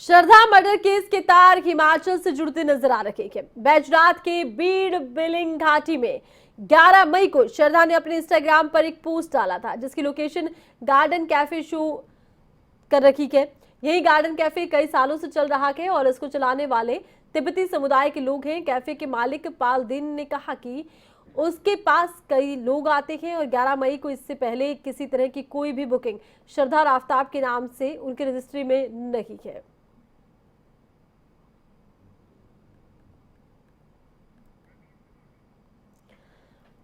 श्रद्धा murder case के तार हिमाचल से जुड़ते नजर आ रहे हैं। बैजनाथ के बीड़ बिलिंग घाटी में 11 मई को श्रद्धा ने अपने इंस्टाग्राम पर एक पोस्ट डाला था, जिसकी लोकेशन गार्डन कैफे शो कर रखी है। यही गार्डन कैफे कई सालों से चल रहा है और इसको चलाने वाले तिब्बती समुदाय के लोग हैं। कैफे के मालिक पाल दिन ने कहा कि उसके पास कई लोग आते हैं और 11 मई को इससे पहले किसी तरह की कोई भी बुकिंग श्रद्धा और आफ्ताब के नाम से उनके रजिस्ट्री में नहीं है।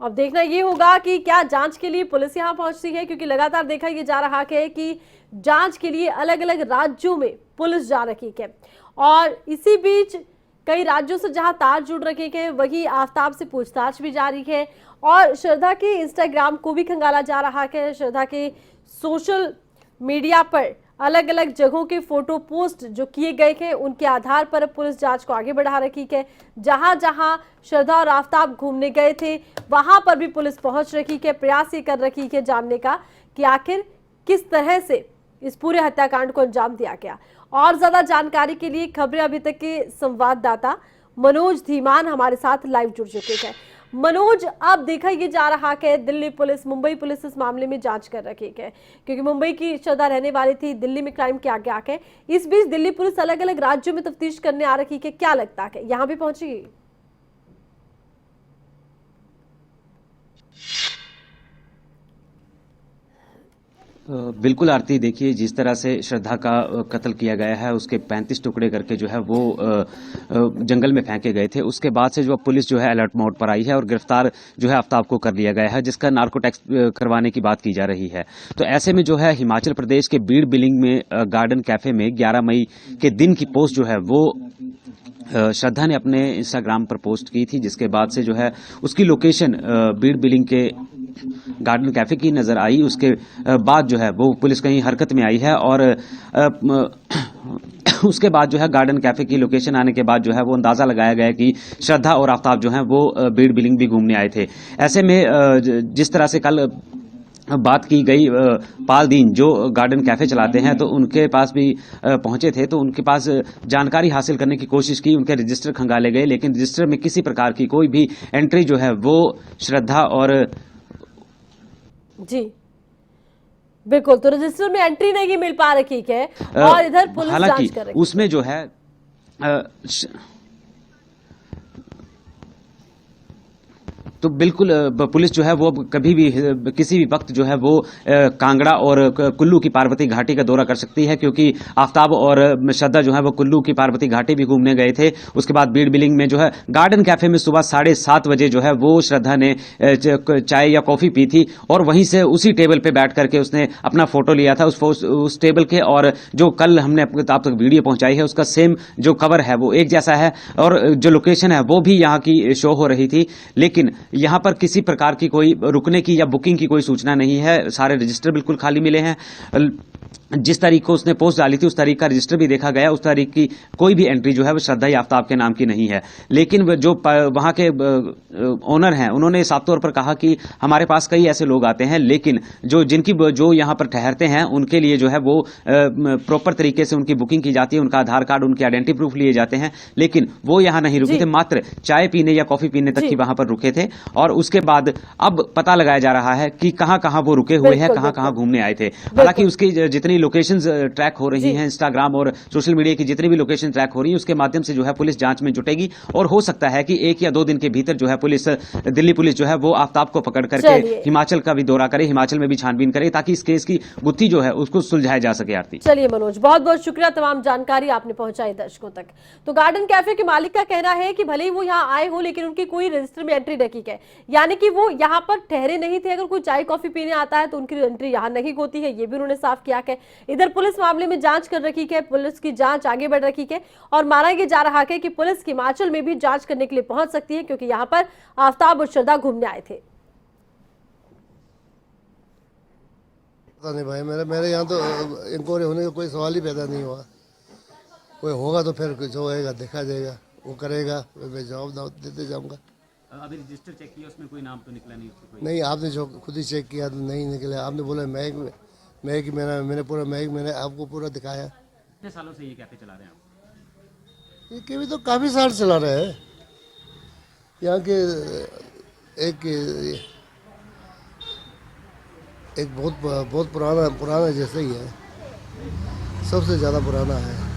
अब देखना ये होगा कि क्या जांच के लिए पुलिस यहां पहुंचती है, क्योंकि लगातार देखा ये जा रहा है कि जांच के लिए अलग अलग राज्यों में पुलिस जा रही है और इसी बीच कई राज्यों से जहां तार जुड़ रखे हैं वही आफ्ताब से पूछताछ भी जारी है और श्रद्धा के इंस्टाग्राम को भी खंगाला जा रहा है। श्रद्धा के सोशल मीडिया पर अलग अलग जगहों के फोटो पोस्ट जो किए गए थे उनके आधार पर पुलिस जांच को आगे बढ़ा रही है। जहां जहां श्रद्धा और आफ्ताब घूमने गए थे वहां पर भी पुलिस पहुंच रही है। प्रयास ये कर रही है जानने का कि आखिर किस तरह से इस पूरे हत्याकांड को अंजाम दिया गया। और ज्यादा जानकारी के लिए खबरें अभी तक के संवाददाता मनोज धीमान हमारे साथ लाइव जुड़ चुके हैं। मनोज, अब देखा ये जा रहा है दिल्ली पुलिस, मुंबई पुलिस इस मामले में जांच कर रही है, क्योंकि मुंबई की श्रद्धा रहने वाली थी, दिल्ली में क्राइम किया गया है। इस बीच दिल्ली पुलिस अलग अलग राज्यों में तफ्तीश करने आ रही है। क्या लगता है यहां भी पहुंची? बिल्कुल आरती, देखिए जिस तरह से श्रद्धा का कत्ल किया गया है, उसके 35 टुकड़े करके जो है वो जंगल में फेंके गए थे। उसके बाद से जो पुलिस जो है अलर्ट मोड पर आई है और गिरफ्तार जो है आफ्ताब को कर लिया गया है, जिसका नार्को टैक्स करवाने की बात की जा रही है। तो ऐसे में जो है हिमाचल प्रदेश के बीड़ बिलिंग में गार्डन कैफे में 11 मई के दिन की पोस्ट जो है वो श्रद्धा ने अपने इंस्टाग्राम पर पोस्ट की थी, जिसके बाद से जो है उसकी लोकेशन बीड़ बिलिंग के गार्डन कैफे की नजर आई। उसके बाद जो है वो पुलिस कहीं हरकत में आई है और उसके बाद जो है गार्डन कैफे की लोकेशन आने के बाद जो है वो अंदाजा लगाया गया कि श्रद्धा और आफ्ताब जो है वो बीड़ बिलिंग भी घूमने आए थे। ऐसे में जिस तरह से कल बात की गई, पाल दीन जो गार्डन कैफे चलाते हैं तो उनके पास भी पहुंचे थे, तो उनके पास जानकारी हासिल करने की कोशिश की। उनके रजिस्टर खंगाले गए, लेकिन रजिस्टर में किसी प्रकार की कोई भी एंट्री जो है वो श्रद्धा और जी बिल्कुल, तो रजिस्टर में एंट्री नहीं मिल पा रही है और इधर पुलिस जांच कर रही है। उसमें जो है तो बिल्कुल पुलिस जो है वो कभी भी किसी भी वक्त जो है वो कांगड़ा और कुल्लू की पार्वती घाटी का दौरा कर सकती है, क्योंकि आफ्ताब और श्रद्धा जो है वो कुल्लू की पार्वती घाटी भी घूमने गए थे। उसके बाद बीड़ बिलिंग में जो है गार्डन कैफे में सुबह 7:30 बजे जो है वो श्रद्धा ने चाय या कॉफी पी थी और वहीं से उसी टेबल पे बैठ करके उसने अपना फोटो लिया था उस टेबल के। और जो कल हमने आप तक वीडियो पहुंचाई है उसका सेम जो कवर है वो एक जैसा है और जो लोकेशन है वो भी यहाँ की शो हो रही थी। लेकिन यहां पर किसी प्रकार की कोई रुकने की या बुकिंग की कोई सूचना नहीं है। सारे रजिस्टर बिल्कुल खाली मिले हैं। जिस तारीख को उसने पोस्ट डाली थी उस तारीख का रजिस्टर भी देखा गया, उस तारीख की कोई भी एंट्री जो है वो श्रद्धा या आफ्ताब के नाम की नहीं है। लेकिन जो वहां के ओनर हैं उन्होंने साफ तौर पर कहा कि हमारे पास कई ऐसे लोग आते हैं, लेकिन जो यहां पर ठहरते हैं उनके लिए जो है वो प्रॉपर तरीके से उनकी बुकिंग की जाती है, उनका आधार कार्ड, उनके आइडेंटिटी प्रूफ लिए जाते हैं। लेकिन वो यहां नहीं रुके थे, मात्र चाय पीने या कॉफी पीने तक ही वहां पर रुके थे। और उसके बाद अब पता लगाया जा रहा है कि कहां कहां वो रुके हुए हैं, कहां कहां घूमने आए थे। हालांकि उसकी जितनी लोकेशंस ट्रैक हो रही हैं, इंस्टाग्राम और सोशल मीडिया की जितनी भी लोकेशन ट्रैक हो रही है उसके माध्यम से जो है पुलिस जांच में जुटेगी और हो सकता है कि 1 या 2 दिन के भीतर जो है दिल्ली पुलिस जो है वो आफ्ताब को पकड़ करके हिमाचल का भी दौरा करे, हिमाचल में भी छानबीन करे, ताकि इस केस की गुत्थी जो है उसको सुलझाया जा सके। आरती, चलिए मनोज, बहुत बहुत शुक्रिया, तमाम जानकारी आपने पहुंचाई दर्शकों तक। तो गार्डन कैफे के मालिक का कहना है कि भले ही वो यहाँ आए हो लेकिन उनकी कोई रजिस्टर में एंट्री नहीं है, यानी कि वो यहाँ पर ठहरे नहीं थे। अगर कोई चाय कॉफी पीने आता है तो उनकी एंट्री यहाँ नहीं होती है, ये भी उन्होंने साफ किया है। इधर पुलिस मामले में जांच कर रही है, पुलिस की जांच आगे बढ़ रही है और माना यह जा रहा है कि पुलिस हिमाचल में भी जांच करने के लिए पहुंच सकती है, क्योंकि यहां पर आफ्ताब और श्रद्धा घूमने आए थे। पता नहीं भाई, मेरे यहाँ तो इंक्वायरी होने का कोई सवाल ही पैदा नहीं हुआ। कोई होगा तो फिर कुछ होएगा, देखा जाएगा, वो करेगा, मैं जवाब देते जाऊंगा। अभी रजिस्टर चेक किया, उसमें कोई नाम तो निकला नहीं? नहीं, आपने जो खुद ही चेक किया तो नहीं निकला। आपने बोला मैंने पूरा मैंने आपको पूरा दिखाया, कितने सालों से ये कैफे चला रहे हैं आप? ये केवी तो काफ़ी साल चला रहे हैं। यहाँ के एक बहुत बहुत पुराना जैसे ही है, सबसे ज़्यादा पुराना है।